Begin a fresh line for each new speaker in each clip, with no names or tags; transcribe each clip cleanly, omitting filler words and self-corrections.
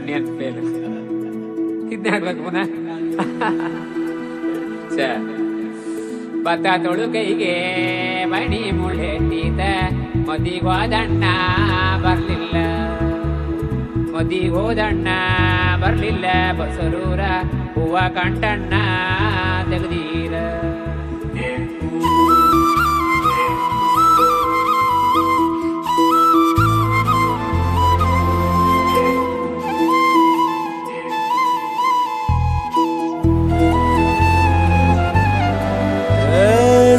Onion fail ಇದನ್ನ ಹಾಕ್ಬೇಕು ಪುನಃ. ಭತ್ತ ತೊಳು ಕೈಗೆ ಮಣಿ ಮುಳೆತೀತ ಮದಿಗೋದಣ್ಣ ಬರ್ಲಿಲ್ಲ, ಮದಿಗೋದಣ್ಣ ಬರ್ಲಿಲ್ಲ, ಬಸರೂರ ಹೂವ ಕಂಟಣ್ಣ ತೆಗ್ದೀರ.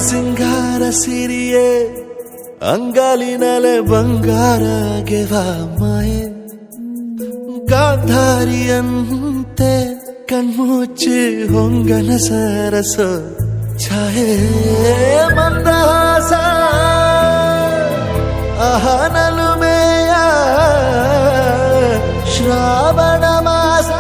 ಸಿಂಗಾರ ಸಿರಿಯೇ ಅಂಗಾಲಿನಲೆ ಬಂಗಾರ ಗೆವಾ ಮಾಯೆ, ಗಾಂಧಾರಿಯಂತೆ ಕಣ್ಮುಚ್ಚಿ ಹೊಂಗನ ಸರಸ ಛಾಯೆ, ಮಂದಹಾಸ ಅಹನಲುಮೆಯ ಶ್ರಾವಣ ಮಾಸ.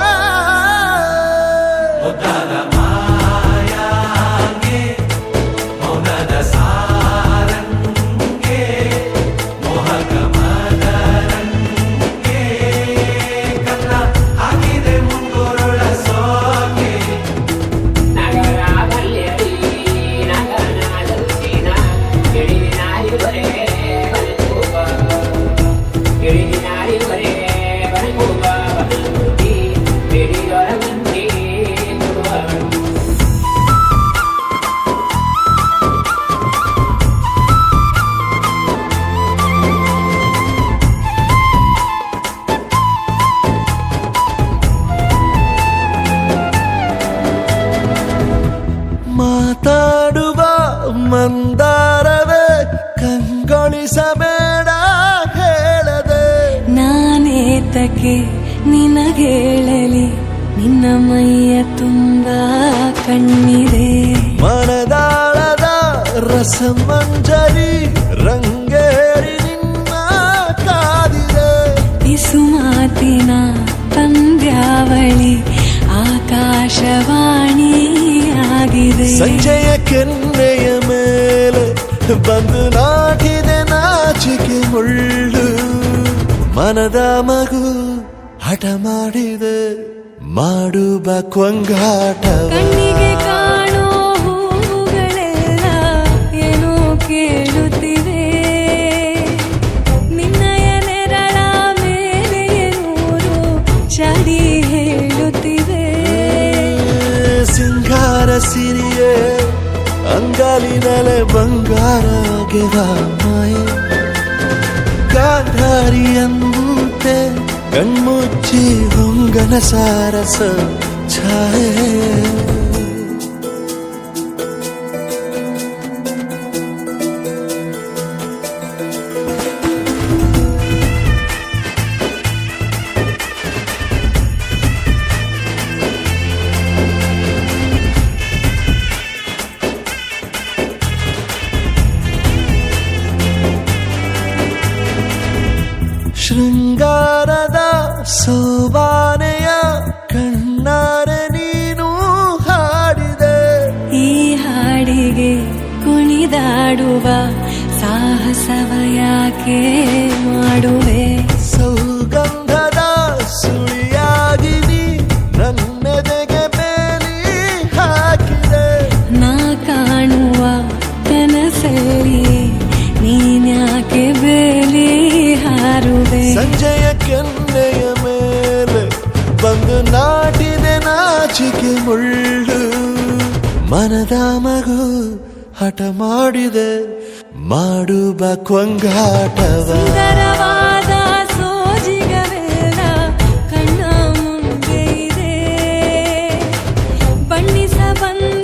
ಮಾತಾಡುವ ಮಂದಾರವೇ ಕಂಗೊಳಿಸಬೇಡ ಹೇಳದೆ,
ನಾನೇತಕ್ಕೆ ನಿನಗೇಳಲಿ ನಿನ್ನ ಮೈಯ ತುಂಬ ಕಣ್ಣಿದೆ.
ಮನದಾಳದ ರಸಮಂಜರಿ ರಂಗೇರಿ ನಿನ್ನ ಕಾದಿದೆ,
ಪಿಸುಮಾತಿನ ಪಂದ್ಯಾವಳಿ ಆಕಾಶವಾಣಿ ಆಗಿದೆ.
ಸಂಜೆಯ ಕೆನ್ನೆಯ ಮೇಲೆ ಬಂದು ನಾಟಿದೆ ನಾಚಿಕೆ ಮುಳ್ಳು, ಮನದ ಮಗು ಹಠ ಮಾಡಿದೆ ಮಾಡುವ ಕೊಂಗಾಟವ.
ಕಣ್ಣಿಗೆ ಕಾಣೋ ಹೂವುಗಳೆಲ್ಲ ಏನೋ ಕೇಳುತ್ತಿವೆ, ನಿನ್ನಯ ನೆರಳ ಮೇಲೆ ನೂರು ಚಡಿ ಹೇಳುತ್ತಿವೆ.
ಸಿಂಗಾರ ಸಿರಿಯೇ ಅಂಗಾಲಿನಲೆ ಬಂಗಾರ ಗೆವಾ ಮಾಯೆ, ಗಾಂಧಾರಿಯಂತೆ ಕಣ್ಮುಚ್ಚಿ ಹೊಂಗನ ಸಾರಸ ಛಾಯೆ. ಶೃಂಗಾರದ ಸೋಬಾನೆಯ ಕಣ್ಣಾರೆ ನೀನು ಹಾಡಿದೆ,
ಈ ಹಾಡಿಗೆ ಕುಣಿದಾಡುವ ಸಾಹಸವ ಯಾಕೆ ಮಾಡುವೆ.
ಸೌಗಂಧದ ಸುಳಿಯಾಗಿ ನೀ ನನ್ನೆದೆಗೆ ಬೇಲಿ ಹಾಕಿದೆ,
ನಾ ಕಾಣುವ ಕನಸಲ್ಲಿ ನೀನ್ಯಾಕೆ ಬೇಲಿ ಹಾರುವೆ.
ಸಂಜೆಯ ಕೆನ್ನೆಯ ಮೇಲೆ ಬಂದು ನಾಟಿದೆ ನಾಚಿಕೆ ಮುಳ್ಳು, ಮನದ ಮಗು ಹಠ ಮಾಡಿದೆ ಮಾಡುವ ಕೊಂಗಾಟವ.
ಸುಂದರವಾದ ಸೋಜಿಗವೆಲ್ಲ ಕಣ್ಣ ಮುಂದೆ ಇದೆ, ಬಣ್ಣಿಸ ಬಂದ